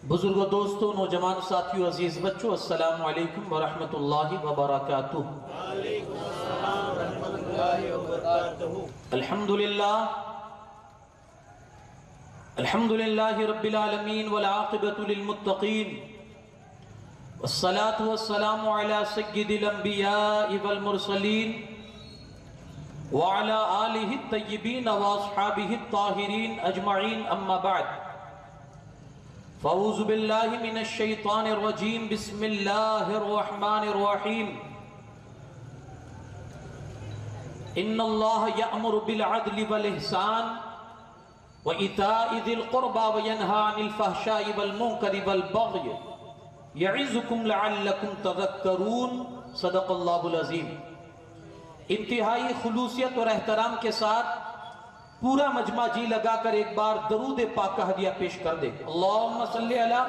بزرگوں، دوستوں، نوجوان ساتھیوں، عزیز بچوں، السلام علیکم ورحمۃ اللہ وبرکاتہ۔ الحمدللہ رب العالمین والعاقبۃ للمتقین، والصلاة والسلام علی سید الانبیاء والمرسلین وعلی آلہ الطیبین واصحابہ الطاہرین اجمعین، اما بعد فاعوذ باللہ من الشیطان الرجیم، بسم اللہ الرحمن الرحیم۔ ان اللہ یأمر بالعدل والاحسان وإیتاء ذی القربى وینہی عن الفحشاء والمنکر والبغی یعظکم لعلکم تذکرون۔ صدق اللہ العظیم۔ انتہائی خلوصیت اور احترام کے ساتھ پورا مجمع جی لگا کر ایک بار درود پاک کا ہدیہ پیش کر دے۔ اللہم صلی علی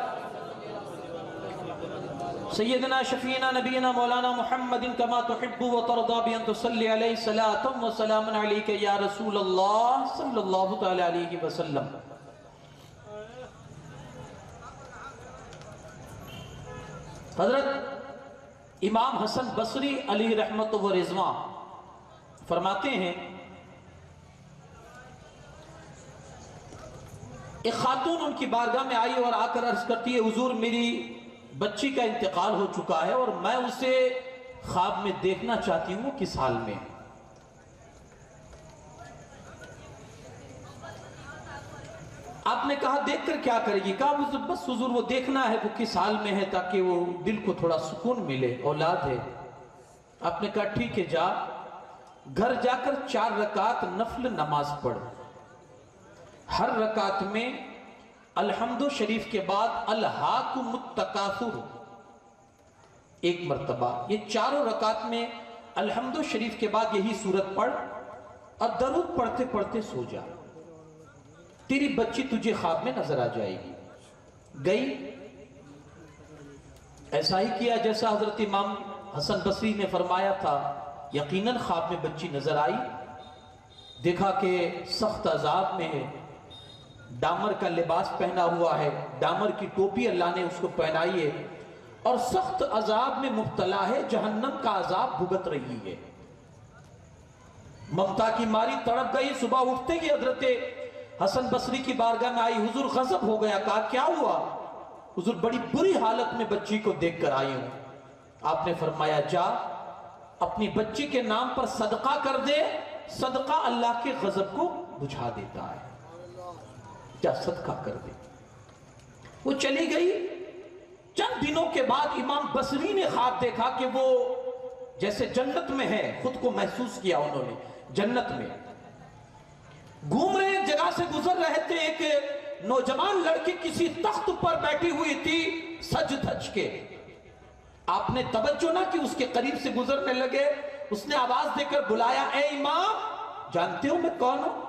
سیدنا شفیعنا نبینا مولانا محمد کما تحب و ترضا بان تصلی علیہ صلاۃ و سلام علیک یا رسول اللہ صلی اللہ تعالی علیہ وسلم۔ حضرت امام حسن بصری علیہ رحمت و رضوان فرماتے ہیں، ایک خاتون ان کی بارگاہ میں آئی اور آ کر عرض کرتی ہے، حضور میری بچی کا انتقال ہو چکا ہے اور میں اسے خواب میں دیکھنا چاہتی ہوں، وہ کس حال میں ہے؟ آپ نے کہا دیکھ کر کیا کرے گی؟ کہا بس حضور وہ دیکھنا ہے وہ کس حال میں ہے تاکہ وہ دل کو تھوڑا سکون ملے، اولاد ہے۔ آپ نے کہا ٹھیک ہے، جا گھر جا کر 4 رکعت نفل نماز پڑھ، ہر رکعت میں الحمد شریف کے بعد الہاکم التکاثر ایک مرتبہ، یہ 4 رکعت میں الحمد شریف کے بعد یہی سورت پڑھ اور درود پڑھتے پڑھتے سو جا، تیری بچی تجھے خواب میں نظر آ جائے گی۔ گئی، ایسا ہی کیا جیسا حضرت امام حسن بصری نے فرمایا تھا۔ یقیناً خواب میں بچی نظر آئی، دیکھا کہ سخت عذاب میں ہے، ڈامر کا لباس پہنا ہوا ہے، ڈامر کی ٹوپی اللہ نے اس کو پہنائی ہے اور سخت عذاب میں مبتلا ہے، جہنم کا عذاب بھگت رہی ہے۔ ممتا کی ماری تڑپ گئی، صبح اٹھتے ہی حضرت حسن بصری کی بارگاہ میں آئی، حضور غضب ہو گیا۔ کہا کیا ہوا؟ حضور بڑی بری حالت میں بچی کو دیکھ کر آئی ہوں۔ آپ نے فرمایا جا اپنی بچی کے نام پر صدقہ کر دے، صدقہ اللہ کے غضب کو بجھا دیتا ہے، جا صدقہ کر دے۔ وہ چلی گئی۔ چند دنوں کے بعد امام بصری نے خواب دیکھا کہ وہ جیسے جنت میں ہے، خود کو محسوس کیا انہوں نے جنت میں گھوم رہے، ایک جگہ سے گزر رہے تھے، ایک نوجوان لڑکی کسی تخت پر بیٹھی ہوئی تھی سج دھج کے۔ آپ نے توجہ نہ کی، اس کے قریب سے گزرنے لگے، اس نے آواز دے کر بلایا، اے امام جانتے ہو میں کون ہوں؟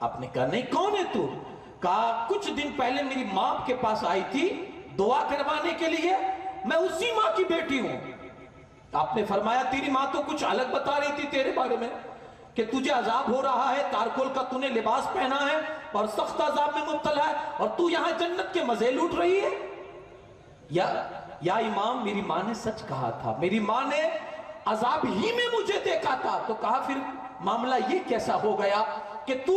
آپ نے کہا نہیں، کون ہے تو؟ کہا کچھ دن پہلے میری ماں کے پاس آئی تھی دعا کروانے کے لیے، میں اسی ماں کی بیٹی ہوں۔ آپ نے فرمایا تیری ماں تو کچھ الگ بتا رہی تھی تیرے بارے میں، کہ تجھے عذاب ہو رہا ہے، تارکول کا تو نے لباس پہنا ہے اور سخت عذاب میں مبتلا ہے اور تو یہاں جنت کے مزے لوٹ رہی ہے۔ یا امام میری ماں نے سچ کہا تھا، میری ماں نے عذاب ہی میں مجھے دیکھا تھا۔ تو کہا پھر معاملہ یہ کیسا ہو گیا کہ تو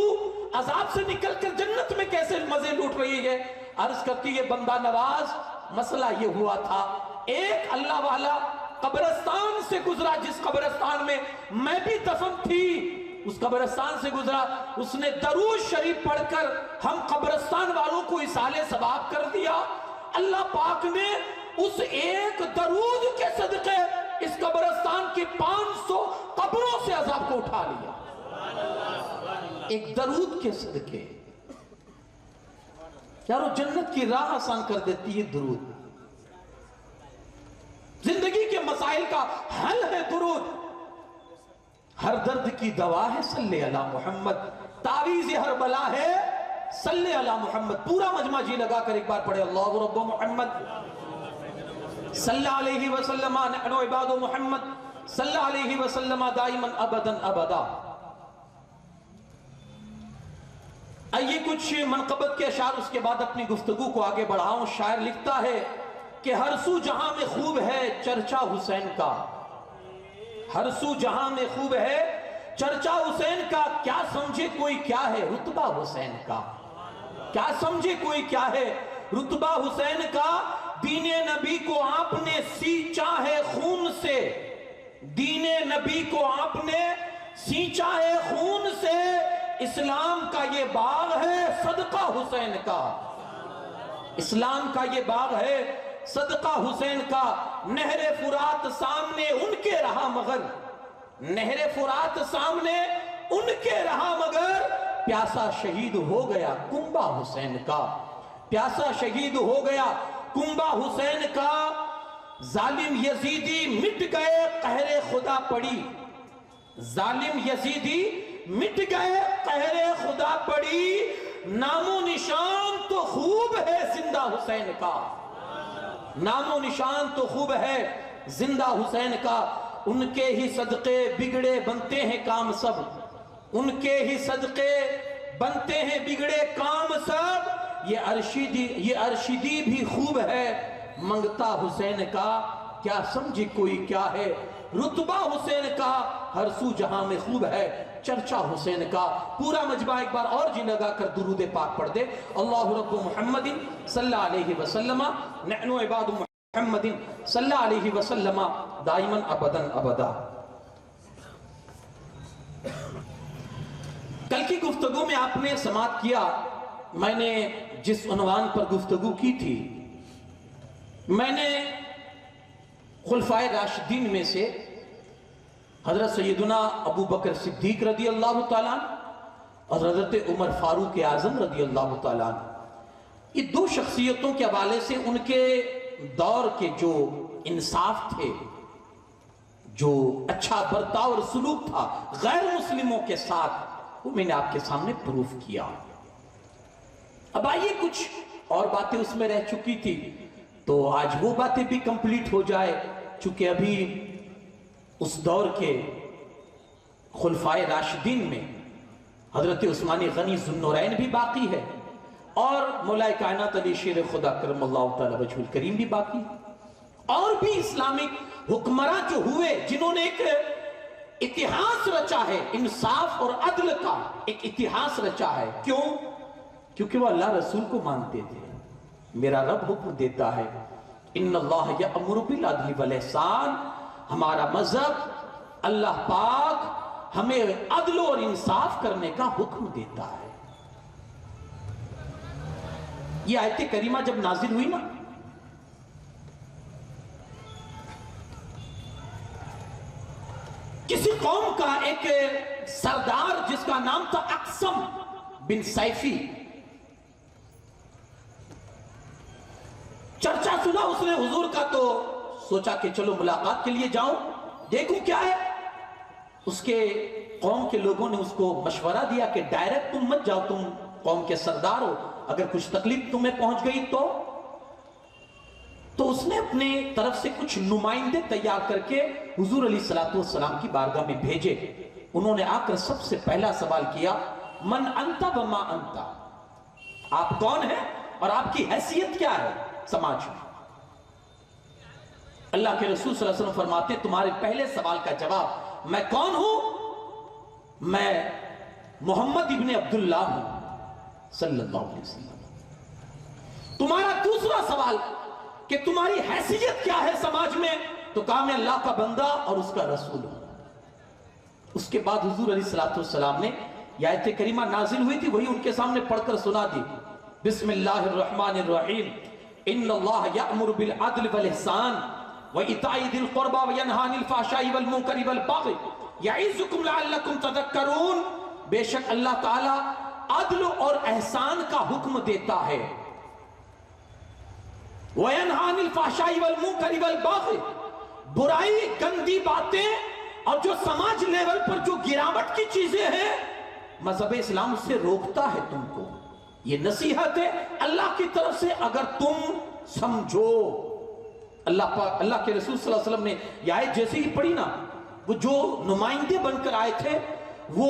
عذاب سے نکل کر جنت میں کیسے مزے لوٹ رہی ہے؟ عرض کرتی ہے بندہ نواز، مسئلہ یہ ہوا تھا، ایک اللہ والا قبرستان سے گزرا، جس قبرستان میں میں بھی دفن تھی، اس قبرستان سے گزرا، اس نے درود شریف پڑھ کر ہم قبرستان والوں کو اصالِ ثواب کر دیا۔ اللہ پاک نے اس ایک درود کے صدقے اس قبرستان کی 500 قبروں سے عذاب کو اٹھا لیا، ایک درود کے صدقے۔ یارو جنت کی راہ آسان کر دیتی ہے درود، زندگی کے مسائل کا حل ہے درود، ہر درد کی دوا ہے صلی علی محمد، تعویذ ہر بلا ہے صلی علی محمد۔ پورا مجمع جی لگا کر ایک بار پڑھے، اللہ رب محمد صلی علیہ وسلم، نحن عباد محمد صلی علیہ وسلم دائما ابدا ابدا۔ آئیے کچھ منقبت کے اشعار اس کے بعد اپنی گفتگو کو آگے بڑھاؤں. شاعر لکھتا ہے کہ ہر سو جہاں میں خوب ہے چرچا حسین کا، ہر سو جہاں میں خوب ہے چرچا حسین کا، کیا سمجھے کوئی کیا ہے رتبہ حسین کا، کیا سمجھے کوئی کیا ہے رتبہ حسین کا. دین نبی کو آپ نے سینچا ہے خون سے، دین نبی کو آپ نے سینچا ہے خون سے، اسلام کا یہ باغ ہے صدقہ حسین کا، اسلام کا یہ باغ ہے صدقہ حسین کا. نہر فرات سامنے ان کے رہا مگر، نہر فرات سامنے ان کے رہا مگر، پیاسا شہید ہو گیا کنبہ حسین کا، پیاسا شہید ہو گیا کنبہ حسین کا. ظالم یزیدی مٹ گئے قہر خدا پڑی، ظالم یزیدی مٹ گئے قہر خدا پڑی، نام و نشان تو خوب ہے زندہ حسین کا، نام و نشان تو خوب ہے زندہ حسین کا. ان کے ہی صدقے بگڑے بنتے ہیں کام سب، ان کے ہی صدقے بنتے ہیں بگڑے کام سب. یہ ارشدی بھی خوب ہے منگتا حسین کا، کیا سمجھے کوئی کیا ہے رتبہ حسین کا، ہر سو جہاں میں خوب ہے چرچا حسین کا. پورا مجمع ایک بار اور جی لگا کر درود پاک پڑھ دے. اللہ رب محمد صلی اللہ علیہ وسلم، نحن عباد محمد صلی اللہ علیہ وسلم دائما ابدا ابدا. کل کی گفتگو میں آپ نے سماعت کیا، میں نے جس عنوان پر گفتگو کی تھی، میں نے خلفائے راشدین میں سے حضرت سیدنا ابو بکر صدیق رضی اللہ تعالیٰ اور حضرت عمر فاروق اعظم رضی اللہ تعالیٰ، یہ دو شخصیتوں کے حوالے سے ان کے دور کے جو انصاف تھے، جو اچھا برتاؤ اور سلوک تھا غیر مسلموں کے ساتھ، وہ میں نے آپ کے سامنے پروف کیا. اب آئیے کچھ اور باتیں اس میں رہ چکی تھی تو آج وہ باتیں بھی کمپلیٹ ہو جائے، چونکہ ابھی اس دور کے خلفائے راشدین میں حضرت عثمان غنی ذو النورین بھی باقی ہے اور مولا کائنات علی شیر خدا کرم اللہ تعالی وجہ الکریم بھی باقی ہے، اور بھی اسلامک حکمراں جو ہوئے جنہوں نے ایک اتہاس رچا ہے، انصاف اور عدل کا ایک اتہاس رچا ہے. کیوں؟ کیونکہ وہ اللہ رسول کو مانتے تھے. میرا رب حکم دیتا ہے ان اللہ یأمر بالعدل والاحسان، ہمارا مذہب اللہ پاک ہمیں عدل اور انصاف کرنے کا حکم دیتا ہے. یہ آیت کریمہ جب نازل ہوئی نا، کسی قوم کا ایک سردار جس کا نام تھا اقسم بن سیفی، چرچا سنا اس نے حضور کا تو سوچا کہ چلو ملاقات کے لیے جاؤں دیکھوں کیا ہے. اس کے قوم کے لوگوں نے اس کو مشورہ دیا کہ ڈائریکٹ تم مت جاؤ، تم قوم کے سردار ہو، اگر کچھ تکلیف تمہیں پہنچ گئی تو اس نے اپنے طرف سے کچھ نمائندے تیار کر کے حضور علیہ السلام کی بارگاہ میں بھیجے. انہوں نے آ کر سب سے پہلا سوال کیا، من انت وما انت، آپ کون ہیں اور آپ کی حیثیت کیا ہے سماج میں. اللہ کے رسول صلی اللہ علیہ وسلم فرماتے تمہارے پہلے سوال کا جواب میں کون ہوں، میں محمد ابن عبداللہ ہوں صلی اللہ علیہ وسلم. تمہارا دوسرا سوال کہ تمہاری حیثیت کیا ہے سماج میں، تو کہا میں اللہ کا بندہ اور اس کا رسول ہوں. اس کے بعد حضور علیہ السلام نے یہ آیت کریمہ نازل ہوئی تھی، وہی ان کے سامنے پڑھ کر سنا دی. بسم اللہ الرحمن الرحیم، ان اللہ یأمر بالعدل والاحسان وإیتاء ذی القربى وینہی عن الفحشاء والمنکر والبغی یعظکم لعلکم تذکرون. بے شک اللہ تعالی عدل اور احسان کا حکم دیتا ہے، وینہی عن الفحشاء والمنکر والبغی، برائی گندی باتیں اور جو سماج لیول پر جو گراوٹ کی چیزیں ہیں مذہب اسلام اس سے روکتا ہے تم کو. یہ نصیحت ہے اللہ کی طرف سے، اگر تم سمجھو. اللہ کے رسول صلی اللہ علیہ وسلم نے یہ آیت جیسے ہی پڑھی نا، وہ جو نمائندے بن کر آئے تھے وہ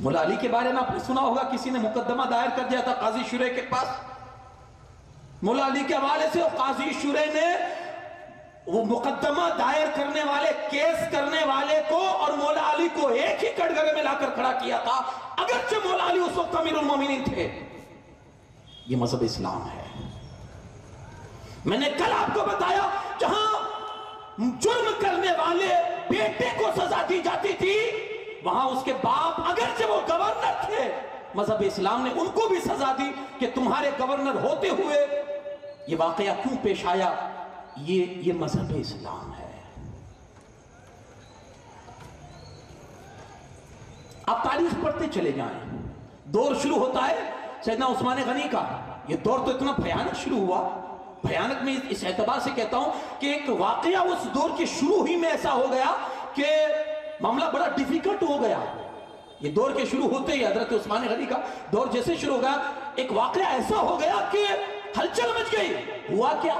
مولا علی کے بارے میں آپ نے سنا ہوگا کسی نے مقدمہ دائر کر دیا تھا قاضی شرح کے پاس مولا علی کے حوالے سے. قاضی شرح نے وہ مقدمہ دائر کرنے والے کیس کرنے والے کو اور مولا علی کو ایک ہی کٹگرے میں لا کر کھڑا کیا تھا, اگرچہ مولا علی اس وقت امیر المومنین تھے. یہ مذہب اسلام ہے. میں نے کل آپ کو بتایا جہاں جرم کرنے والے بیٹے کو سزا دی جاتی تھی وہاں اس کے باپ اگرچہ وہ گورنر تھے مذہب اسلام نے ان کو بھی سزا دی کہ تمہارے گورنر ہوتے ہوئے یہ واقعہ کیوں پیش آیا. یہ مذہب اسلام ہے. آپ تاریخ پڑھتے چلے جائیں. دور شروع ہوتا ہے سیدنا عثمان غنی کا. یہ دور تو اتنا بھیانک شروع ہوا, بھیانک میں اس اعتبار سے کہتا ہوں کہ ایک واقعہ اس دور کے شروع ہی میں ایسا ہو گیا کہ معاملہ بڑا ڈیفیکلٹ ہو گیا. یہ دور کے شروع ہوتے ہی حضرت عثمان غنی کا دور جیسے شروع ہو گیا ایک واقعہ ایسا ہو گیا کہ ہلچل مچ گئی. ہوا کیا؟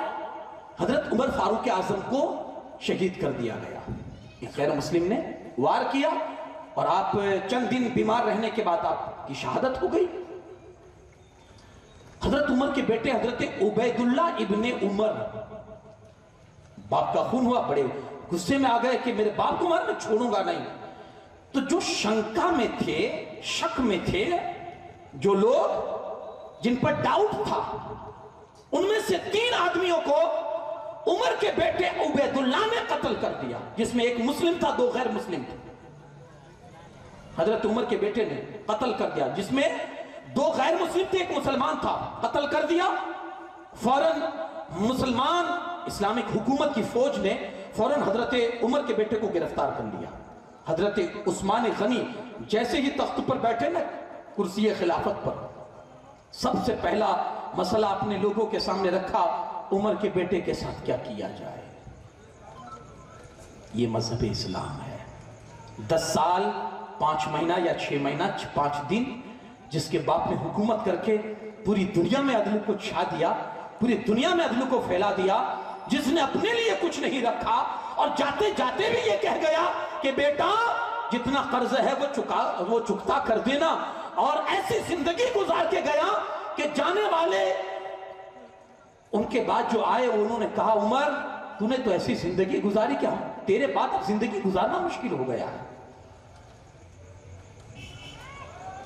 حضرت عمر فاروق اعظم کو شہید کر دیا گیا. ایک غیر مسلم نے وار کیا اور آپ چند دن بیمار رہنے کے بعد آپ کی شہادت ہو گئی. حضرت عمر کے بیٹے حضرت عبید اللہ ابن عمر باپ کا خون ہوا, بڑے غصے میں آ گئے کہ میرے باپ کو میں چھوڑوں گا نہیں. تو جو شنکا میں تھے, شک میں تھے, جو لوگ جن پر ڈاؤٹ تھا, ان میں سے 3 آدمیوں کو عمر کے بیٹے عبید اللہ نے قتل کر دیا, جس میں ایک مسلم تھا 2 غیر مسلم تھے. حضرت عمر کے بیٹے نے قتل کر دیا, جس میں 2 غیر مسلم تھے, ایک مسلمان تھا, قتل کر دیا. فوراً مسلمان اسلامک حکومت کی فوج نے فوراً حضرت عمر کے بیٹے کو گرفتار کر لیا. حضرت عثمان غنی جیسے ہی تخت پر بیٹھے نا کرسی خلافت پر, سب سے پہلا مسئلہ اپنے لوگوں کے سامنے رکھا, عمر کے بیٹے کے ساتھ کیا کیا جائے. یہ مذہب اسلام ہے. 10 سال 5 مہینہ یا 6 مہینہ 5 دن جس کے باپ نے حکومت کر کے پوری دنیا میں عدل کو چھا دیا, پوری دنیا میں عدل کو پھیلا دیا, جس نے اپنے لیے کچھ نہیں رکھا اور جاتے جاتے بھی یہ کہہ گیا کہ بیٹا جتنا قرض ہے وہ چکتا کر دینا, اور ایسی زندگی گزار کے گیا کہ جانے والے ان کے بعد جو آئے انہوں نے کہا عمر تو نے تو ایسی زندگی گزاری کیا, تیرے بعد اب زندگی گزارنا مشکل ہو گیا ہے.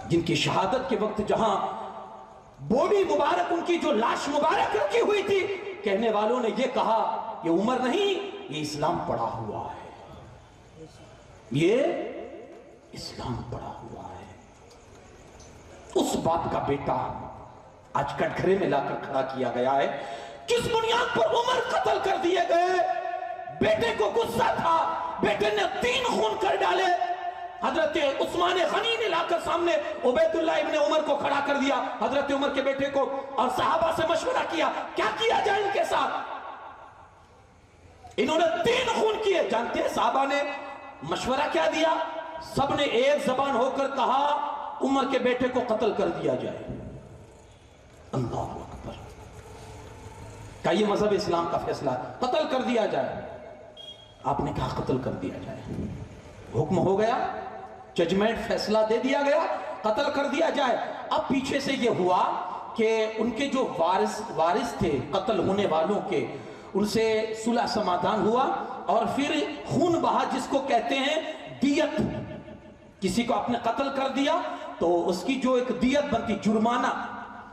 جن کی شہادت کے وقت جہاں بوڈی مبارک ان کی جو لاش مبارک رکھی ہوئی تھی, کہنے والوں نے یہ کہا یہ عمر نہیں, یہ اسلام پڑا ہوا ہے, یہ اسلام پڑا ہوا ہے. اس باپ کا بیٹا آج کٹگرے میں لا کر کھڑا کیا گیا ہے. کس بنیاد پر عمر قتل کر دیے گئے؟ بیٹے کو غصہ تھا, بیٹے نے 3 خون کر ڈالے. حضرت عثمان غنی نے لا کر سامنے عبید اللہ ابن عمر کو کھڑا کر دیا, حضرت عمر کے بیٹے کو, اور صحابہ سے مشورہ کیا کیا کیا جائے ان کے ساتھ. انہوں نے 3 خون کیے. جانتے ہیں صحابہ نے مشورہ کیا دیا؟ سب نے ایک زبان ہو کر کہا عمر کے بیٹے کو قتل کر دیا جائے. اللہ اکبر. کیا یہ مذہب اسلام کا فیصلہ ہے؟ قتل کر دیا جائے. آپ نے کہا قتل کر دیا جائے. حکم ہو گیا, ججمنٹ فیصلہ دے دیا گیا, قتل کر دیا جائے. اب پیچھے سے یہ ہوا کہ ان کے جو وارث تھے قتل ہونے والوں کے, ان سے صلح سمادھان ہوا اور پھر خون بہا, جس کو کہتے ہیں دیت. کسی کو آپ نے قتل کر دیا تو اس کی جو ایک دیت بنتی, جرمانہ,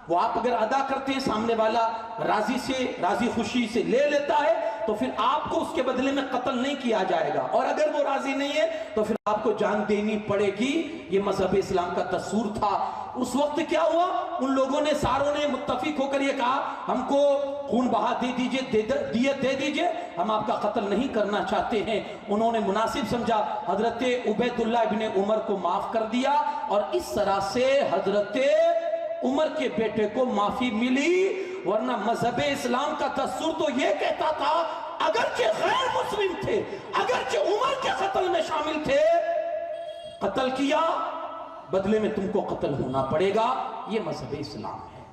وہ آپ اگر ادا کرتے ہیں سامنے والا راضی خوشی سے لے لیتا ہے تو پھر آپ کو اس کے بدلے میں قتل نہیں کیا جائے گا, اور اگر وہ راضی نہیں ہے تو پھر آپ کو جان دینی پڑے گی. یہ مذہب اسلام کا دستور تھا. اس وقت کیا ہوا, ان لوگوں نے ساروں نے متفق ہو کر یہ کہا ہم کو خون بہا دے دیجئے, دیت دے دیجئے, ہم آپ کا قتل نہیں کرنا چاہتے ہیں. انہوں نے مناسب سمجھا, حضرت عبید اللہ ابن عمر کو معاف کر دیا, اور اس طرح سے حضرت عمر کے بیٹے کو معافی ملی. ورنہ مذہب اسلام کا دستور تو یہ کہتا تھا اگرچہ غیر مسلم تھے, اگرچہ عمر کے قتل میں شامل تھے, قتل کیا بدلے میں تم کو قتل ہونا پڑے گا. یہ مذہب اسلام ہے.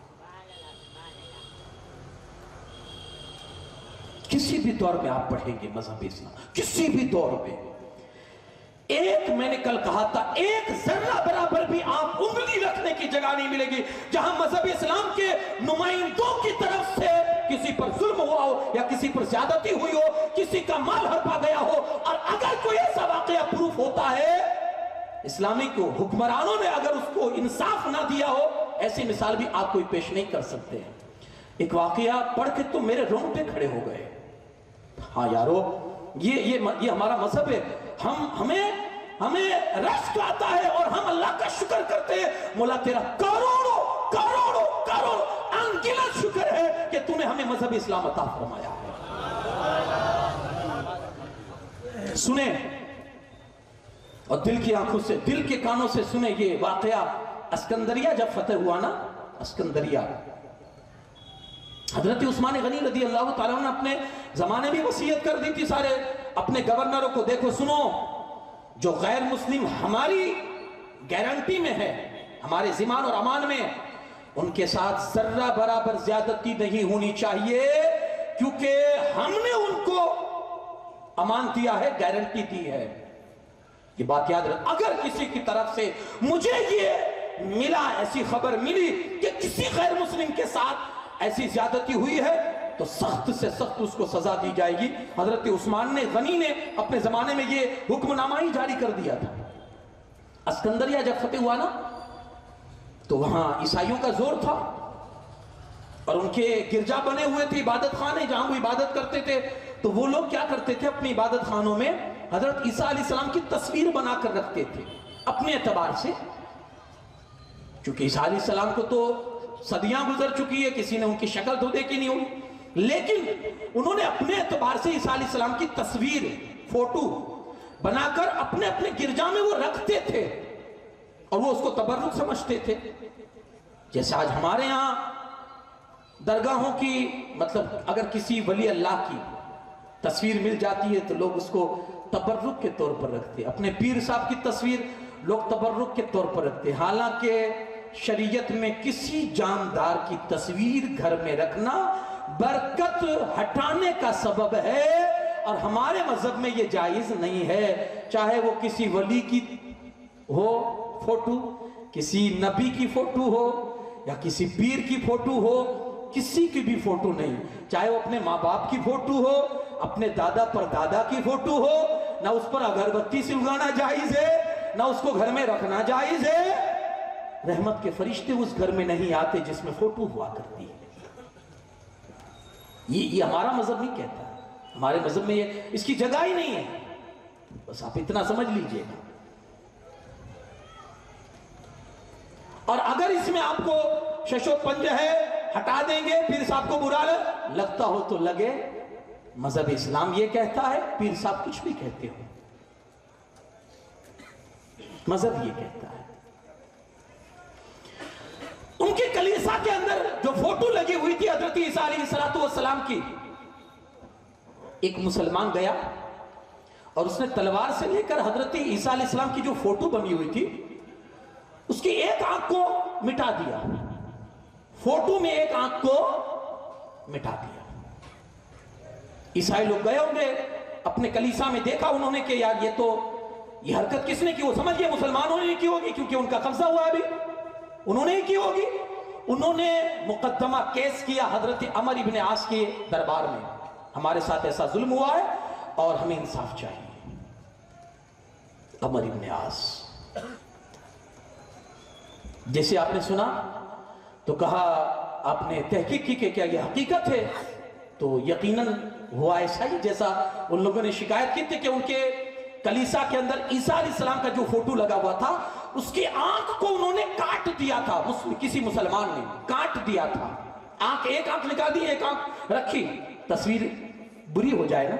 کسی بھی دور میں آپ پڑھیں گے مذہب اسلام, کسی بھی دور میں ایک میں نے کل کہا تھا، ایک ذرہ برابر بھی آپ انگلی رکھنے کی جگہ نہیں ملے گی جہاں مذہب اسلام کے نمائندوں کی طرف سے کسی پر ظلم ہوا ہو یا کسی پر زیادتی ہوئی ہو، کسی کا مال ہڑپا گیا ہو۔ اور اگر کوئی ایسا واقعہ پروف ہوتا ہے، اسلامی کو حکمرانوں نے اگر اس کو انصاف نہ دیا ہو، ایسی مثال بھی آپ کوئی پیش نہیں کر سکتے ہیں۔ ایک واقعہ پڑھ کے تو میرے رونگٹے کھڑے ہو گئے۔ ہاں یارو، یہ ہمارا مذہب ہے، ہمیں رشک آتا ہے اور ہم اللہ کا شکر کرتے ہیں۔ مولا تیرا کروڑوں کروڑوں کروڑ انگنت شکر ہے کہ تو نے ہمیں مذہب اسلام عطا فرمایا ہے۔ سنیں اور دل کی آنکھوں سے، دل کے کانوں سے سنیں یہ واقعہ۔ اسکندریہ جب فتح ہوا نا، اسکندریہ، حضرت عثمان غنی رضی اللہ تعالیٰ نے اپنے زمانے میں وصیت کر دی تھی سارے اپنے گورنروں کو، دیکھو سنو، جو غیر مسلم ہماری گارنٹی میں ہے، ہمارے ذمہ اور امان میں، ان کے ساتھ ذرہ برابر زیادتی نہیں ہونی چاہیے، کیونکہ ہم نے ان کو امان دیا ہے، گارنٹی دی ہے۔ یہ بات یاد رکھ، اگر کسی کی طرف سے مجھے یہ ملا، ایسی خبر ملی کہ کسی غیر مسلم کے ساتھ ایسی زیادتی ہوئی ہے، تو سخت سے سخت اس کو سزا دی جائے گی۔ حضرت عثمان غنی نے اپنے زمانے میں یہ حکم نامہ ہی جاری کر دیا تھا۔ اسکندریہ جب فتح ہوا نا، تو وہاں عیسائیوں کا زور تھا اور ان کے گرجا بنے ہوئے تھے، عبادت خانے جہاں وہ عبادت کرتے تھے۔ تو وہ لوگ کیا کرتے تھے، اپنی عبادت خانوں میں حضرت عیسیٰ علیہ السلام کی تصویر بنا کر رکھتے تھے اپنے اعتبار سے، چونکہ عیسیٰ علیہ السلام کو تو صدیاں گزر چکی ہے، کسی نے ان کی شکل تو دیکھی نہیں ہوئی، لیکن انہوں نے اپنے اعتبار سے عیسیٰ علیہ السلام کی تصویر، فوٹو بنا کر اپنے اپنے گرجا میں وہ رکھتے تھے اور وہ اس کو تبرک سمجھتے تھے۔ جیسے آج ہمارے ہاں درگاہوں کی، مطلب اگر کسی ولی اللہ کی تصویر مل جاتی ہے تو لوگ اس کو تبرک کے طور پر رکھتے ہیں، اپنے پیر صاحب کی تصویر لوگ تبرک کے طور پر رکھتے ہیں، حالانکہ شریعت میں کسی جاندار کی تصویر گھر میں رکھنا برکت ہٹانے کا سبب ہے، اور ہمارے مذہب میں یہ جائز نہیں ہے، چاہے وہ کسی ولی کی ہو فوٹو، کسی نبی کی فوٹو ہو یا کسی پیر کی فوٹو ہو، کسی کی بھی فوٹو نہیں، چاہے وہ اپنے ماں باپ کی فوٹو ہو، اپنے دادا پر دادا کی فوٹو ہو، نہ اس پر اگربتی سلگانا جائز ہے، نہ اس کو گھر میں رکھنا جائز ہے۔ رحمت کے فرشتے اس گھر میں نہیں آتے جس میں فوٹو ہوا کرتی ہے۔ یہ ہمارا مذہب نہیں کہتا، ہمارے مذہب میں یہ اس کی جگہ ہی نہیں ہے، بس آپ اتنا سمجھ لیجئے گا۔ اور اگر اس میں آپ کو شش و پنج ہے، ہٹا دیں گے، پیر صاحب کو برا لگتا ہو تو لگے، مذہب اسلام یہ کہتا ہے، پیر صاحب کچھ بھی کہتے ہو، مذہب یہ کہتا ہے۔ ان کے کلیسا کے اندر جو فوٹو لگی ہوئی تھی حضرت عیسیٰ علیہ السلام کی، ایک مسلمان گیا اور اس نے تلوار سے لے کر حضرت عیسیٰ علیہ السلام کی جو فوٹو بنی ہوئی تھی اس کی ایک آنکھ کو مٹا دیا، فوٹو میں ایک آنکھ کو مٹا دیا۔ عیسائی لوگ گئے ہوں گے اپنے کلیسا میں، دیکھا انہوں نے کہ یار یہ حرکت کس نے کی، وہ سمجھ گئے مسلمانوں نے کی ہوگی کیونکہ ان کا قبضہ ہوا ہے، ابھی انہوں نے ہی کی ہوگی۔ انہوں نے مقدمہ کیس کیا حضرت عمر ابن عاص کے دربار میں، ہمارے ساتھ ایسا ظلم ہوا ہے اور ہمیں انصاف چاہیے۔ عمر ابن عاص جیسے آپ نے سنا تو کہا، آپ نے تحقیق کی کہ کیا یہ حقیقت ہے؟ تو یقیناً ہوا ایسا ہی جیسا ان لوگوں نے شکایت کی تھی کہ ان کے کلیسا کے اندر عیسیٰ علیہ السلام کا جو فوٹو لگا ہوا تھا اس کی آنکھ کو انہوں نے کاٹ دیا تھا، کسی مسلمان نے کاٹ دیا تھا، ایک آنکھ نکال دی، ایک آنکھ رکھی، تصویر بری ہو جائے نا۔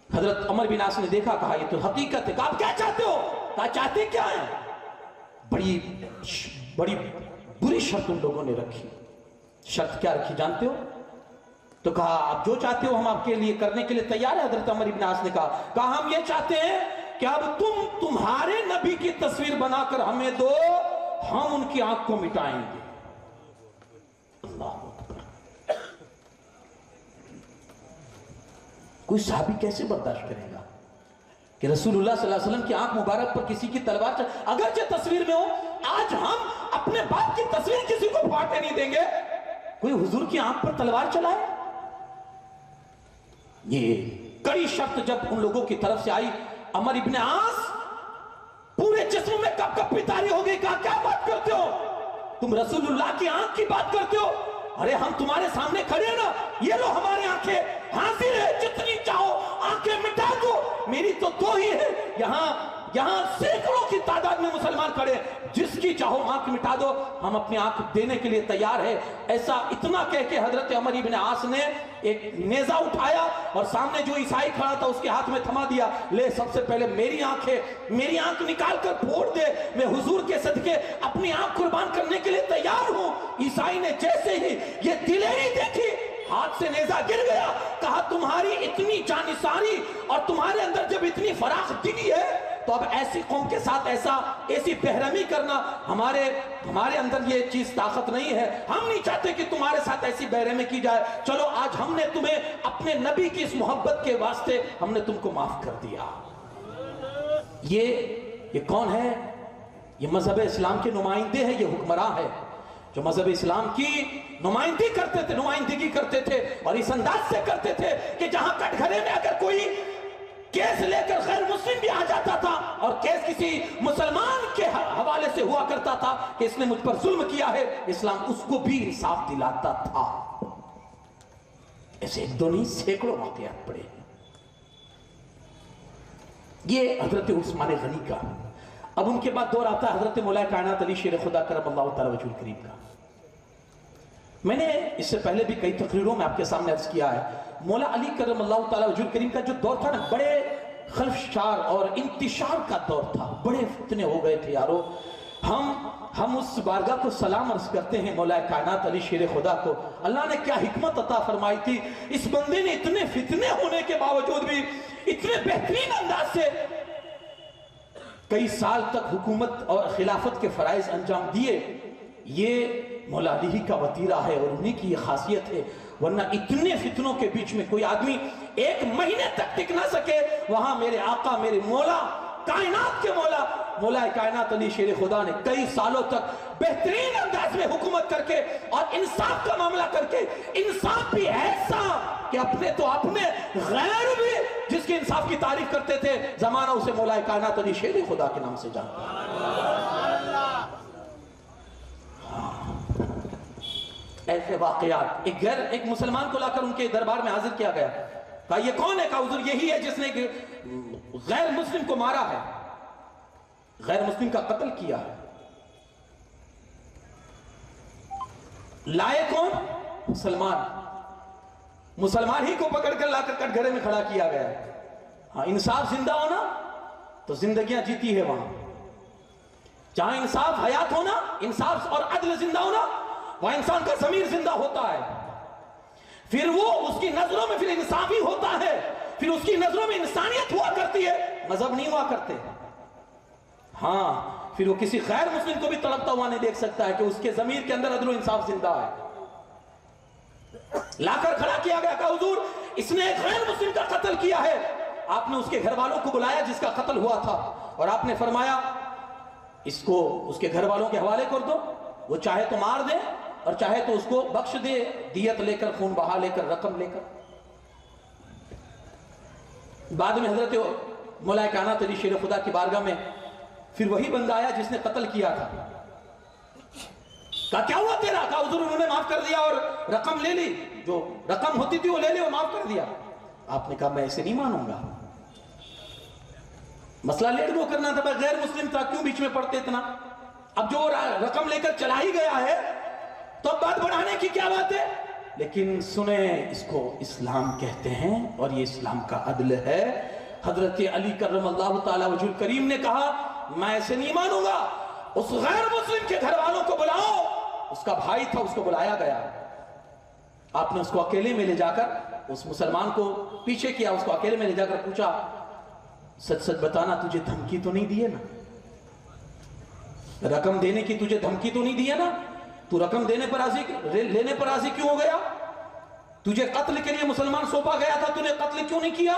حضرت عمر بن عاص نے دیکھا، کہا یہ تو حقیقت ہے، کہا آپ کیا چاہتے ہو؟ کہا چاہتے کیا ہے؟ بڑی بری شرط ان لوگوں نے رکھی۔ شرط کیا رکھی جانتے ہو؟ تو کہا آپ جو چاہتے ہو ہم آپ کے لیے کرنے کے لیے تیار ہے۔ حضرت عمر بن عاص نے کہا ہم یہ چاہتے ہیں کہ اب تمہارے نبی کی تصویر بنا کر ہمیں دو، ہم ان کی آنکھ کو مٹائیں گے۔ اللہ اکبر! کوئی صحابی کیسے برداشت کرے گا کہ رسولullah صلی اللہ علیہ وسلم کی آنکھ مبارک پر کسی کی تلوار اگرچہ تصویر میں ہو، آج ہم اپنے باپ کی تصویر کسی کو پھاڑنے نہیں دیں گے، کوئی حضور کی آنکھ پر تلوار چلائے؟ یہ کڑی شرط جب ان لوگوں کی طرف سے آئی، عمر ابن عاص پورے جسم میں کپ کپ پیتاری ہو گئی، کہا کیا بات کرتے ہو تم؟ رسول اللہ کی آنکھ کی بات کرتے ہو؟ ارے ہم تمہارے سامنے کھڑے ہیں نا، یہ لو ہماری آنکھیں، حاضر ہے، جتنی چاہو آنکھیں مٹا دو، میری تو دو ہی ہے، یہاں سینکڑوں کی تعداد میں مسلمان کھڑے، جس کی چاہو آنکھ مٹا دو، ہم اپنی آنکھ دینے کے لیے تیار ہے۔ ایسا اتنا کہہ کے حضرت عمر ابن عاص نے ایک نیزہ اٹھایا اور سامنے جو عیسائی کھڑا تھا اس کے ہاتھ میں تھما دیا، لے سب سے پہلے میری آنکھ ہے، میری آنکھ نکال کر پھوڑ دے، میں حضور کے صدقے اپنی آنکھ قربان کرنے کے لیے تیار ہوں۔ عیسائی نے جیسے ہی یہ دلیری دیکھی، ہاتھ سے نیزہ گر گیا، کہا تمہاری اتنی جانثاری اور تمہارے اندر جب اتنی فراخ دلی ہے تو اب ایسی قوم کے ساتھ ایسی بہرمی کرنا، ہمارے اندر یہ چیز طاقت نہیں ہے، ہم نہیں چاہتے کہ تمہارے ساتھ ایسی بہرمی کی جائے، چلو آج ہم نے تمہیں اپنے نبی کی اس محبت کے واسطے ہم نے تم کو معاف کر دیا۔ یہ کون ہے؟ یہ مذہب اسلام کے نمائندے ہیں، یہ حکمراں ہے جو مذہب اسلام کی نمائندگی کرتے تھے اور اس انداز سے کرتے تھے کہ جہاں کٹ گھرے میں اگر کوئی کیس لے کر غیر مسلم بھی آ جاتا تھا اور کیس کسی مسلمان کے حوالے سے ہوا کرتا تھا کہ اس نے مجھ پر ظلم کیا ہے، اسلام اس کو بھی انصاف دلاتا تھا۔ ایسے ایک دو نہیں، سینکڑوں واقعات پڑے۔ یہ حضرت عثمان غنی کا۔ اب ان کے بعد دور آتا ہے حضرت مولا کائنات علی شیر خدا کرم اللہ تعالی وجہ الکریم کا۔ میں نے اس سے پہلے بھی کئی تقریروں میں آپ کے سامنے عرض کیا ہے، مولا علی کرم اللہ تعالی وجہ الکریم کا جو دور تھا نا، بڑے خلفشار اور انتشار کا دور تھا، بڑے فتنے ہو گئے تھے یارو۔ ہم اس بارگاہ کو سلام عرض کرتے ہیں مولا کائنات علی شیر خدا کو، اللہ نے کیا حکمت عطا فرمائی تھی، اس بندے نے اتنے فتنے ہونے کے باوجود بھی اتنے بہترین انداز سے کئی سال تک حکومت اور خلافت کے فرائض انجام دیے۔ یہ مولا علی کا وطیرہ ہے اور انہی کی یہ خاصیت ہے، ورنہ اتنے فتنوں کے بیچ میں کوئی آدمی ایک مہینے تک ٹک نہ سکے، وہاں میرے آقا، میرے مولا کائنات کے مولا کائنات علی شیر خدا نے کئی سالوں تک بہترین انداز میں حکومت کر کے اور انصاف کا معاملہ کر کے، انصاف بھی ایسا کہ اپنے تو اپنے غیر بھی جس کے انصاف کی تعریف کرتے تھے، زمانہ اسے مولا کائنات علی شیر خدا کے نام سے جانتا۔ ایسے واقعات، ایک مسلمان کو لا کر ان کے دربار میں حاضر کیا گیا، کہا یہ کون ہے؟ کہا حضور یہی ہے جس نے غیر مسلم کو مارا ہے، غیر مسلم کا قتل کیا ہے۔ لائے کون؟ مسلمان ہی کو پکڑ کر لا کر کٹ گھرے میں کھڑا کیا گیا ہے۔ ہاں، انصاف زندہ ہونا تو زندگیاں جیتی ہے وہاں، جہاں انصاف حیات ہونا، انصاف اور عدل زندہ ہونا، وہاں انسان کا ضمیر زندہ ہوتا ہے، پھر وہ اس کی نظروں میں پھر انصافی ہوتا ہے، پھر اس کی نظروں میں انسانیت ہوا کرتی ہے، مذہب نہیں ہوا کرتے۔ ہاں، پھر وہ کسی غیر مسلم کو بھی تڑپتا ہوا نہیں دیکھ سکتا ہے کہ اس کے ضمیر کے اندر عدل و انصاف زندہ ہے۔ لا کر کھڑا کیا گیا، کہا حضور اس نے ایک غیر مسلم کا قتل کیا ہے۔ آپ نے اس کے گھر والوں کو بلایا جس کا قتل ہوا تھا، اور آپ نے فرمایا اس کو اس کے گھر والوں کے حوالے کر دو، وہ چاہے تو مار دے اور چاہے تو اس کو بخش دے، دیت لے کر، خون بہا لے کر، رقم لے کر۔ بعد میں حضرت مولا کائنات علی شیر خدا کی بارگاہ میں پھر وہی بندہ آیا جس نے قتل کیا تھا، کہا کیا ہوا تیرا؟ کہا حضور انہوں نے معاف کر دیا اور رقم لے لی، جو رقم ہوتی تھی وہ لے لی اور معاف کر دیا۔ آپ نے کہا میں ایسے نہیں مانوں گا، مسئلہ لیٹ گو کرنا تھا، میں غیر مسلم تھا، کیوں بیچ میں پڑتے اتنا؟ اب جو رقم لے کر چلا ہی گیا ہے تو اب بات بڑھانے کی کیا بات ہے؟ لیکن سنیں، اس کو اسلام کہتے ہیں اور یہ اسلام کا عدل ہے۔ حضرت علی کرم اللہ تعالی وجہ الکریم نے کہا میں ایسے نہیں مانوں گا، اس غیر مسلم کے گھر والوں کو بلاؤ۔ اس کا بھائی تھا، اس کو بلایا گیا، آپ نے اس کو اکیلے میں لے جا کر، اس مسلمان کو پیچھے کیا، اس کو اکیلے میں لے جا کر پوچھا سچ سچ بتانا تجھے دھمکی تو نہیں دی ہے نا؟ رقم دینے کی تجھے دھمکی تو نہیں دی ہے نا؟ تو رقم لینے پر راضی کیوں ہو گیا؟ تجھے قتل کے لیے مسلمان سونپا گیا تھا، تو نے قتل کیوں نہیں کیا؟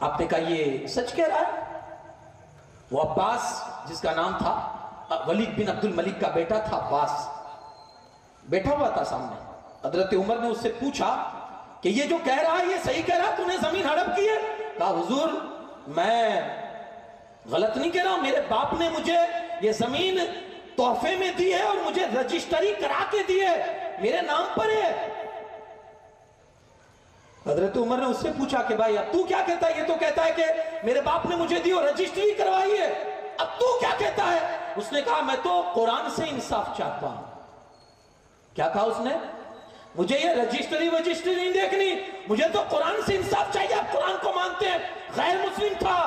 آپ نے کہا یہ سچ کہہ رہا ہے؟ وہ عباس جس کا نام تھا ولید بن عبد الملک کا بیٹا تھا، عباس بیٹھا ہوا تھا سامنے۔ حضرت عمر نے اس سے پوچھا کہ یہ جو کہہ رہا ہے یہ صحیح کہہ رہا ہے، تو نے زمین ہڑپ کی ہے؟ کہا حضور میں غلط نہیں کہہ رہا ہوں، میرے باپ نے مجھے یہ زمین تحفے میں دی ہے اور مجھے رجسٹری کرا کے دی ہے، میرے نام پر ہے۔ حضرت عمر نے اس سے پوچھا کہ بھائی اب تو کیا کہتا ہے؟ یہ تو کہتا ہے کہ میرے باپ نے مجھے دی اور رجسٹری کروائی ہے، اب تو کیا کہتا ہے؟ اس نے کہا میں تو قرآن سے انصاف چاہتا ہوں۔ کیا کہا اس نے؟ مجھے یہ رجسٹری نہیں دیکھنی، مجھے تو قرآن سے انصاف چاہیے، آپ قرآن کو مانتے ہیں، غیر مسلم تھا۔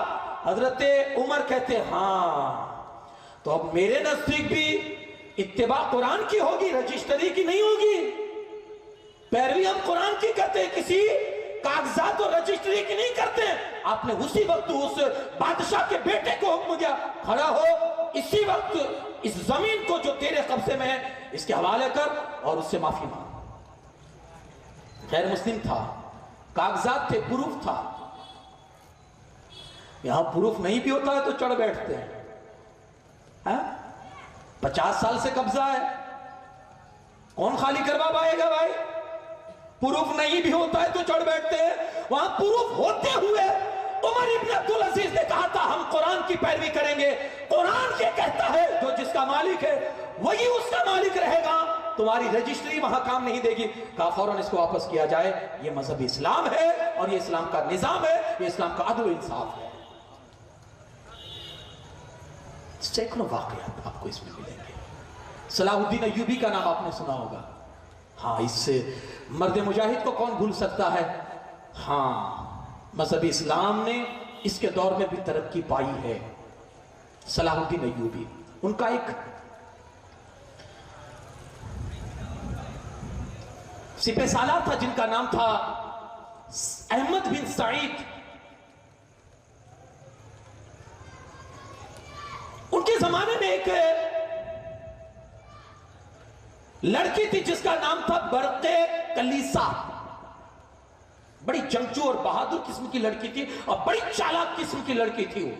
حضرت عمر کہتے ہاں تو اب میرے نزدیک بھی اتباع قرآن کی ہوگی، رجسٹری کی نہیں ہوگی، پیروی ہم قرآن کی کرتے ہیں، کسی کاغذات اور رجسٹری کی نہیں کرتے ہیں۔ آپ نے اسی وقت اس بادشاہ کے بیٹے کو حکم دیا کھڑا ہو، اسی وقت اس زمین کو جو تیرے قبضے میں ہے اس کے حوالے کر اور اس سے معافی مانگ۔ غیر مسلم تھا، کاغذات تھے، پروف تھا۔ یہاں پروف نہیں بھی ہوتا ہے تو چڑھ بیٹھتے ہیں۔ 50 سال سے قبضہ ہے، کون خالی کروا پائے گا بھائی؟ پروف نہیں بھی ہوتا ہے تو چڑھ بیٹھتے ہیں۔ وہاں پروف ہوتے ہوئے عمر ابن عبدالعزیز نے کہا تھا ہم قرآن کی پیروی کریں گے، قرآن یہ کہتا ہے جو جس کا مالک ہے وہی اس کا مالک رہے گا، تمہاری رجسٹری وہاں کام نہیں دے گی۔ کہا فوراً اس کو واپس کیا جائے، یہ مذہب اسلام ہے اور یہ اسلام کا نظام ہے، یہ اسلام کا عدل و انصاف ہے۔ سینکڑوں واقعات آپ کو اس میں ملیں گے۔ صلاح الدین ایوبی کا نام آپ نے سنا ہوگا، ہاں اس سے مرد مجاہد کو کون بھول سکتا ہے؟ ہاں مذہب اسلام نے اس کے دور میں بھی ترقی پائی ہے۔ صلاح الدین ایوبی، ان کا ایک سپہ سالار تھا جن کا نام تھا احمد بن سعید۔ ان کے زمانے میں ایک لڑکی تھی جس کا نام تھا برقے کلیسا، بڑی جنگجو اور بہادر قسم کی لڑکی تھی اور بڑی چالاک قسم کی لڑکی تھی۔ وہ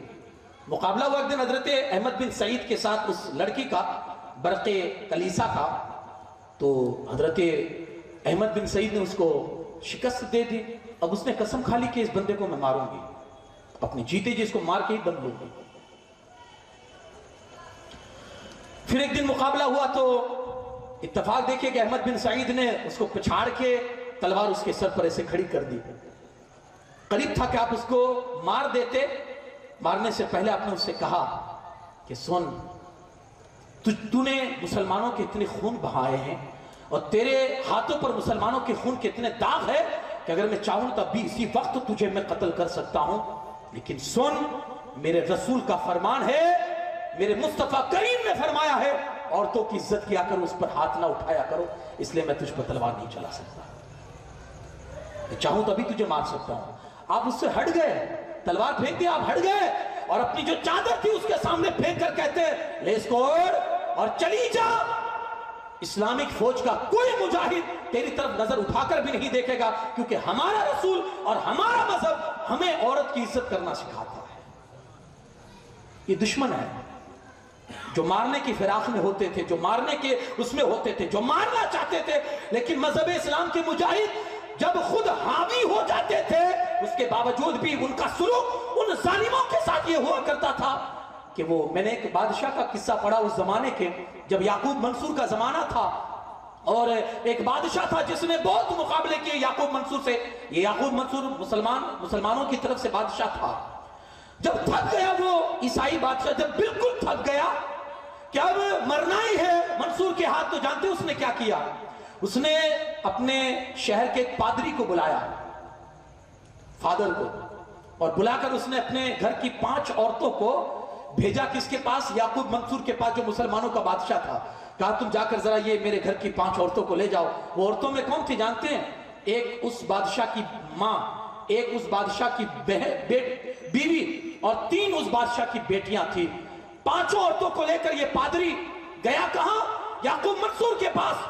مقابلہ ہوا ایک دن حضرت احمد بن سعید کے ساتھ اس لڑکی کا، برقے کلیسا کا، تو حضرت احمد بن سعید نے اس کو شکست دے دی۔ اب اس نے قسم کھا لی کہ اس بندے کو میں ماروں گی، اپنی جیتے جی اس کو مار کے ہی دم لوں گی۔ پھر ایک دن مقابلہ ہوا تو اتفاق دیکھیں کہ احمد بن سعید نے اس کو پچھاڑ کے تلوار اس کے سر پر ایسے کھڑی کر دی۔ قریب تھا کہ آپ اس کو مار دیتے، مارنے سے پہلے آپ نے اس سے کہا کہ سن، تو نے مسلمانوں کے اتنے خون بہائے ہیں اور تیرے ہاتھوں پر مسلمانوں کے خون کے اتنے داغ ہے کہ اگر میں چاہوں تب بھی اسی وقت تجھے میں قتل کر سکتا ہوں، لیکن سن، میرے رسول کا فرمان ہے، میرے مصطفیٰ کریم نے فرمایا ہے عورتوں کی عزت کیا کرو، اس پر ہاتھ نہ اٹھایا کرو، اس لیے میں تجھ پر تلوار نہیں چلا سکتا، میں چاہوں تبھی تجھے مار سکتا ہوں۔ آپ اس سے ہٹ گئے، تلوار پھینک دیا، آپ ہٹ گئے اور اپنی جو چادر تھی اس کے سامنے پھینک کر کہتے ہیں لے اس کو اور چلی جا، اسلامک فوج کا کوئی مجاہد تیری طرف نظر اٹھا کر بھی نہیں دیکھے گا، کیونکہ ہمارا رسول اور ہمارا مذہب ہمیں عورت کی عزت کرنا سکھاتا ہے۔ یہ دشمن ہے جو مارنے کی فراق میں ہوتے تھے، جو مارنے کے اس میں ہوتے تھے، جو مارنا چاہتے تھے، لیکن مذہب اسلام کے مجاہد جب خود حاوی ہو جاتے تھے اس کے باوجود بھی ان کا سلوک ان ظالموں کے ساتھ یہ ہوا کرتا تھا کہ وہ، میں نے ایک بادشاہ کا قصہ پڑھا اس زمانے کے، جب یعقوب منصور کا زمانہ تھا اور ایک بادشاہ تھا جس نے بہت مقابلے کیے یعقوب منصور سے۔ یہ یعقوب منصور مسلمانوں کی طرف سے بادشاہ تھا۔ جب تھک گیا وہ عیسائی بادشاہ، جب بالکل تھک گیا کہ اب مرنا ہی ہے منصور کے ہاتھ، تو جانتے اس نے کیا کیا؟ اس نے اپنے شہر کے ایک پادری کو بلایا، فادر کو، اور بلا کر اس نے اپنے گھر کی 5 عورتوں کو بھیجا کس کے پاس؟ یعقوب منصور کے پاس جو مسلمانوں کا بادشاہ تھا۔ کہا تم جا کر ذرا یہ میرے گھر کی 5 عورتوں کو لے جاؤ۔ وہ عورتوں میں کون تھی جانتے ہیں؟ ایک اس بادشاہ کی ماں، ایک اس بادشاہ کی بیوی اور 3 اس بادشاہ کی بیٹیاں تھی۔ 5 عورتوں کو لے کر یہ پادری گیا کہاں؟ یعقوب منصور کے پاس،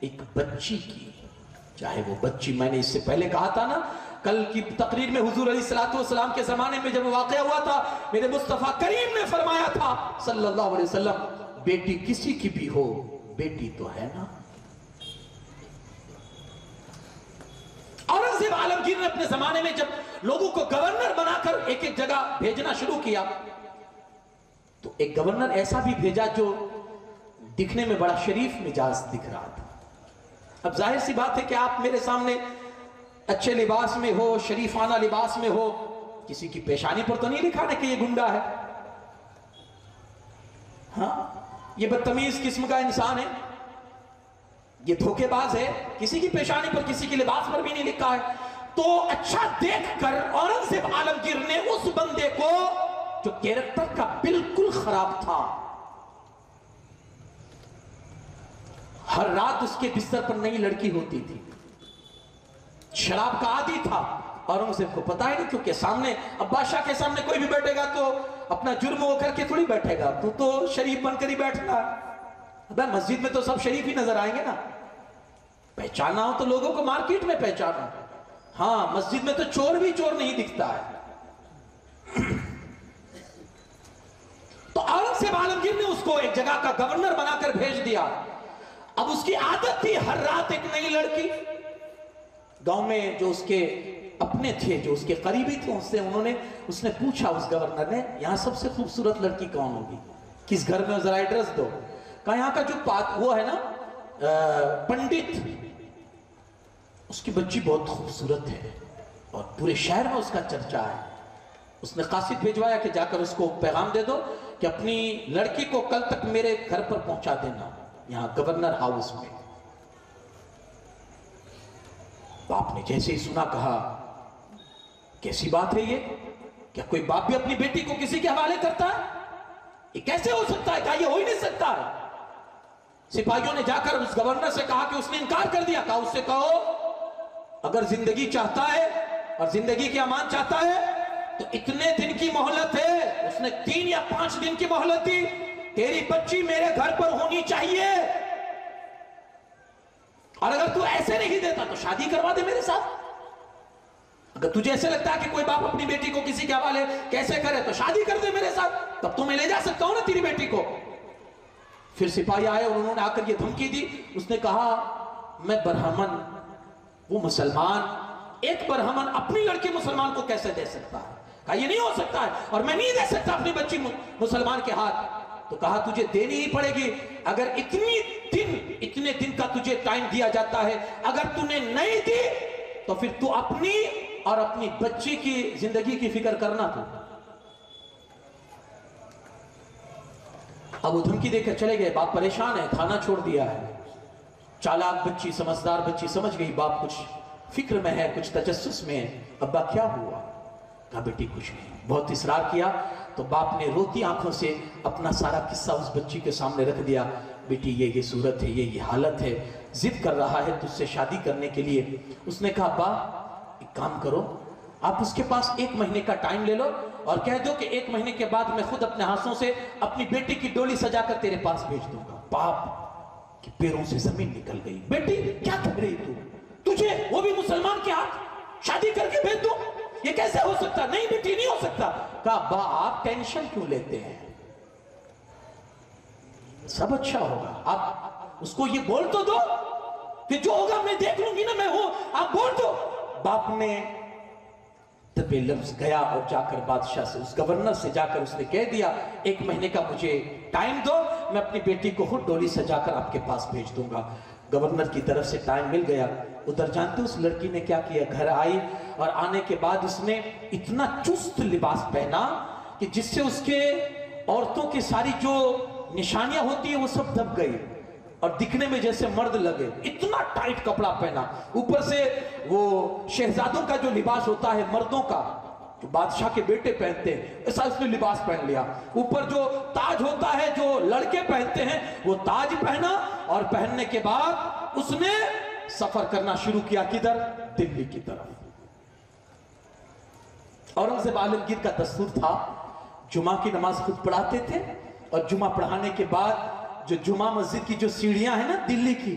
ایک بچی کی، چاہے وہ بچی، میں نے اس سے پہلے کہا تھا نا کل کی تقریر میں، حضور علیہ السلام کے زمانے میں جب واقعہ ہوا تھا، میرے مصطفیٰ کریم نے فرمایا تھا صلی اللہ علیہ وسلم، بیٹی کسی کی بھی ہو، بیٹی تو ہے نا۔ اورنگزیب عالمگیر نے اپنے زمانے میں جب لوگوں کو گورنر بنا کر ایک ایک جگہ بھیجنا شروع کیا، تو ایک گورنر ایسا بھی بھیجا جو دکھنے میں بڑا شریف مزاج دکھ رہا تھا۔ اب ظاہر سی بات ہے کہ آپ میرے سامنے اچھے لباس میں ہو، شریفانہ لباس میں ہو، کسی کی پیشانی پر تو نہیں لکھا نا کہ یہ گنڈا ہے، ہاں یہ بدتمیز قسم کا انسان ہے، یہ دھوکے باز ہے، کسی کی پیشانی پر، کسی کی لباس پر بھی نہیں لکھا ہے۔ تو اچھا دیکھ کر اورنگزیب عالمگیر نے اس بندے کو جو کیریکٹر کا بالکل خراب تھا، ہر رات اس کے بستر پر نئی لڑکی ہوتی تھی، شراب کا عادی تھا، اورنگزیب کو پتا ہی نہیں، کیونکہ سامنے اب بادشاہ کے سامنے کوئی بھی بیٹھے گا تو اپنا جرم وہ کر کے تھوڑی بیٹھے گا، تو شریف بن کر ہی بیٹھنا ہے۔ ابے مسجد میں تو سب شریف ہی نظر آئیں گے نا، پہچانا ہو تو لوگوں کو مارکیٹ میں پہچانا، ہاں مسجد میں تو چور بھی چور نہیں دکھتا ہے۔ تو اورنگزیب عالمگیر نے اس کو ایک جگہ کا گورنر بنا کر بھیج دیا۔ اب اس کی عادت تھی ہر رات ایک نئی لڑکی، گاؤں میں جو اس کے اپنے تھے، جو اس کے قریبی تھے، اس نے پوچھا، اس گورنر نے، یہاں سب سے خوبصورت لڑکی کون ہوگی، کس گھر میں، ذرا ایڈریس دو۔ کہا یہاں کا جو وہ ہے نا پنڈت، اس کی بچی بہت خوبصورت ہے اور پورے شہر میں اس کا چرچا ہے۔ اس نے قاصد بھیجوایا کہ جا کر اس کو پیغام دے دو کہ اپنی لڑکی کو کل تک میرے گھر پر پہنچا دینا، یہاں گورنر ہاؤس میں۔ باپ نے جیسے ہی سنا، کہا کیسی بات ہے یہ، کیا کوئی باپ بھی اپنی بیٹی کو کسی کے حوالے کرتا ہے؟ یہ کیسے ہو سکتا ہے؟ کہا یہ ہو ہی نہیں سکتا ہے۔ سپاہیوں نے جا کر اس گورنر سے کہا کہ اس نے انکار کر دیا، کہا اس سے کہو اگر زندگی چاہتا ہے اور زندگی کی امان چاہتا ہے تو اتنے دن کی مہلت ہے، اس نے 3 یا 5 دن کی مہلت دی، تیری بچی میرے گھر پر ہونی چاہیے، اور اگر تو ایسے نہیں دیتا تو شادی کروا دے میرے ساتھ۔ اگر تجھے ایسے لگتا ہے کہ کوئی باپ اپنی بیٹی کو کسی کے حوالے کیسے کرے تو شادی کر دے میرے ساتھ، تب تو میں لے جا سکتا ہوں نا تیری بیٹی کو۔ پھر سپاہی آئے اور انہوں نے آ کر یہ دھمکی دی۔ اس نے کہا میں برہمن، وہ مسلمان، ایک برہمن اپنی لڑکی مسلمان کو کیسے دے سکتا ہے؟ کہا یہ نہیں ہو سکتا ہے، اور میں نہیں دے سکتا اپنی بچی مسلمان کے ہاتھ۔ تو کہا تجھے دینی ہی پڑے گی، اگر اتنے دن کا تجھے ٹائم دیا جاتا ہے، اگر تو نے نہیں دی تو پھر تو اپنی اور اپنی بچی کی زندگی کی فکر کرنا تھا۔ اب وہ دھمکی دے کر چلے گئے، باپ پریشان ہے، کھانا چھوڑ دیا ہے۔ چالاک بچی، سمجھدار بچی سمجھ گئی باپ کچھ فکر میں ہے، کچھ تجسس میں ہے۔ ابا کیا ہوا؟ کہا بیٹی کچھ نہیں۔ بہت اصرار کیا تو باپ نے روتی آنکھوں سے اپنا سارا قصہ اس بچی کے سامنے رکھ دیا۔ بیٹی یہ صورت ہے، یہ حالت ہے، ضد کر رہا ہے تجھ سے شادی کرنے کے لیے۔ اس نے کہا ابا ایک کام کرو، آپ اس کے پاس 1 مہینے کا ٹائم لے لو اور کہہ دو کہ 1 مہینے کے بعد میں خود اپنے ہاتھوں سے اپنی بیٹی کی ڈولی سجا کر تیرے پاس بھیج دوں گا۔ باپ کے پیروں سے زمین نکل گئی۔ بیٹی کیا کہہ رہی تو؟ تجھے وہ بھی مسلمان کے ہاتھ شادی کر کے بھیج دوں؟ یہ کیسے ہو سکتا؟ نہیں بیٹی نہیں ہو سکتا۔ کہا ابا آپ ٹینشن کیوں لیتے ہیں، سب اچھا ہوگا، آپ اس کو یہ بول تو دو کہ جو ہوگا میں دیکھ لوں گی نا، میں ہوں، آپ بول دو۔ باپ نے دبے لفظ گیا اور جا کر بادشاہ سے، اس گورنر سے جا کر اس نے کہہ دیا 1 مہینے کا مجھے ٹائم دو، میں اپنی بیٹی کو خود ڈولی سجا کر آپ کے پاس بھیج دوں گا۔ گورنر کی طرف سے ٹائم مل گیا۔ ادھر جانتے اس لڑکی نے کیا کیا؟ گھر آئی اور آنے کے بعد اس نے اتنا چست لباس پہنا کہ جس سے اس کے عورتوں کی ساری جو نشانیاں ہوتی ہیں وہ سب دب گئی اور دکھنے میں جیسے مرد لگے۔ اتنا ٹائٹ کپڑا پہنا، اوپر سے وہ شہزادوں کا جو لباس ہوتا ہے مردوں کا، جو بادشاہ کے بیٹے پہنتے ہیں، ایسا اس نے لباس پہن لیا۔ اوپر جو تاج ہوتا ہے جو لڑکے پہنتے ہیں وہ تاج پہنا، اور پہننے کے بعد اس نے سفر کرنا شروع کیا۔ کدھر؟ دلی کی طرف۔ اورنگزیب عالمگیر کا دستور تھا، جمعہ کی نماز خود پڑھاتے تھے، اور جمعہ پڑھانے کے بعد جو جمعہ مسجد کی جو سیڑھیاں ہیں نا دلی کی،